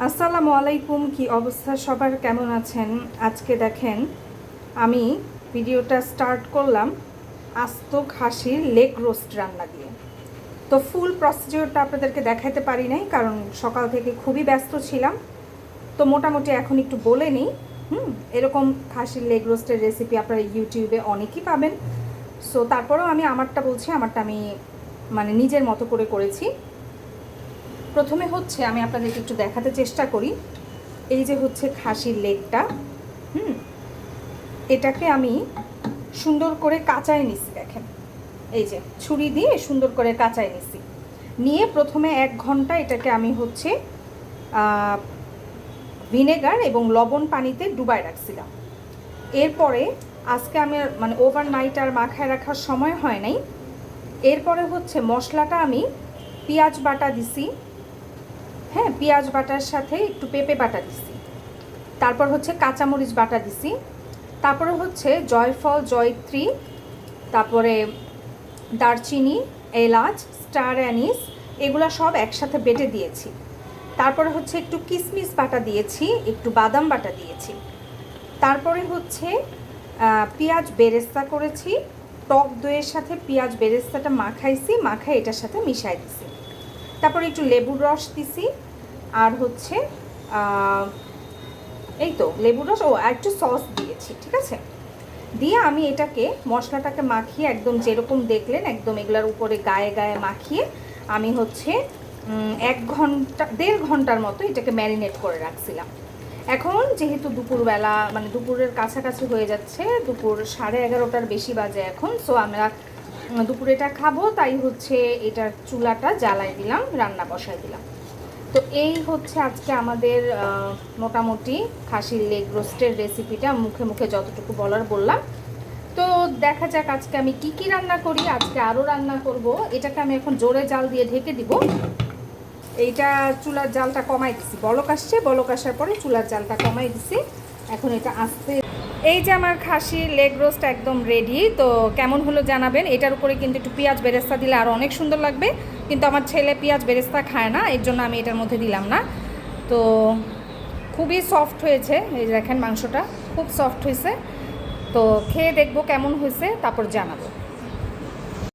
আসসালামু আলাইকুম। কি অবস্থা সবার, কেমন আছেন? আজকে দেখেন আমি ভিডিওটা স্টার্ট করলাম আস্ত খাসির লেগ রোস্ট রান্না দিয়ে। তো ফুল প্রসিডিওরটা আপনাদেরকে দেখাতে পারি নাই, কারণ সকাল থেকে খুবই ব্যস্ত ছিলাম। তো মোটামুটি এখন একটু বলে নিই। এরকম খাসির লেগ রোস্টের রেসিপি আপনারা ইউটিউবে অনেকই পাবেন। সো তারপরেও আমি আমারটা বলছি, আমারটা আমি মানে নিজের মতো করে করেছি। প্রথমে হচ্ছে আমি আপনাদেরকে একটু দেখাতে চেষ্টা করি। এই যে হচ্ছে খাসির লেগটা, এটাকে আমি সুন্দর করে কাঁচায় নিছি। দেখেন, এই যে ছুরি দিয়ে সুন্দর করে কাঁচায় নিছি। নিয়ে প্রথমে 1 ঘন্টা এটাকে আমি হচ্ছে ভিনেগার এবং লবণ পানিতে ডুবায় রাখছিলাম। এরপরে আজকে আমি মানে ওভারনাইট আর মাখায় রাখার সময় হয় নাই। এরপরে হচ্ছে মশলাটা আমি পেঁয়াজ বাটা দিছি, হ্যাঁ, পেঁয়াজ বাটার সাথে একটু পেঁপে বাটা দিছি। তারপর হচ্ছে কাঁচামরিচ বাটা দিছি। তারপরে হচ্ছে জয়ফল, জয়ত্রী, তারপরে দারচিনি, এলাচ, স্টার অ্যানিস, এগুলো সব একসাথে বেটে দিয়েছি। তারপরে হচ্ছে একটু কিশমিশ বাটা দিয়েছি, একটু বাদাম বাটা দিয়েছি। তারপরে হচ্ছে পেঁয়াজ বেরেস্তা করেছি, টক দইয়ের সাথে পেঁয়াজ বেরেস্তাটা মাখাইছি, মাখাই এটার সাথে মিশাই দিছি। তারপরে একটু লেবুর রস দিছি, আর হচ্ছে এই তো লেবুর রস, আর একটু সস দিয়েছি, ঠিক আছে। দিয়ে আমি এটাকে মশলাটাকে মাখিয়ে একদম যেরকম দেখলেন একদম এগুলোর উপরে গায়ে গায়ে মাখিয়ে আমি হচ্ছে 1 ঘন্টা 1.5 ঘন্টার মতো এটাকে ম্যারিনেট করে রাখছিলাম। এখন যেহেতু দুপুরবেলা মানে দুপুরের কাছাকাছি হয়ে যাচ্ছে, দুপুর 11:30টার বেশি বাজে এখন। সো আমরা দুপুরে এটা খাবো, তাই হচ্ছে এটার চুলাটা জ্বালাই দিলাম, রান্না বসাই দিলাম। তো এই হচ্ছে আজকে আমাদের মোটামুটি খাসির লেগ রোস্টের রেসিপিটা, মুখে মুখে যতটুকু বলার বললাম। তো দেখা যাক আজকে আমি কি রান্না করি। আজকে আরও রান্না করব। এটাকে আমি এখন জোরে জাল দিয়ে ঢেকে দিব। এইটা চুলার জালটা কমাই দিছি, বলক আসছে, বলক আসার পরে চুলার জালটা কমাই দিছি। এখন এটা আস্তে। এই যে আমার খাসির লেগ রোস্ট একদম রেডি। তো কেমন হলো জানাবেন। এটার উপরে কিন্তু একটু পেঁয়াজ বেরেস্তা দিলে আরও অনেক সুন্দর লাগবে, কিন্তু আমার ছেলে পেঁয়াজ বেরেস্তা খায় না, এর জন্য আমি এটার মধ্যে দিলাম না। তো খুবই সফট হয়েছে, এই দেখেন মাংসটা খুব সফট হয়েছে। তো খেয়ে দেখবো কেমন হয়েছে, তারপর জানাবো।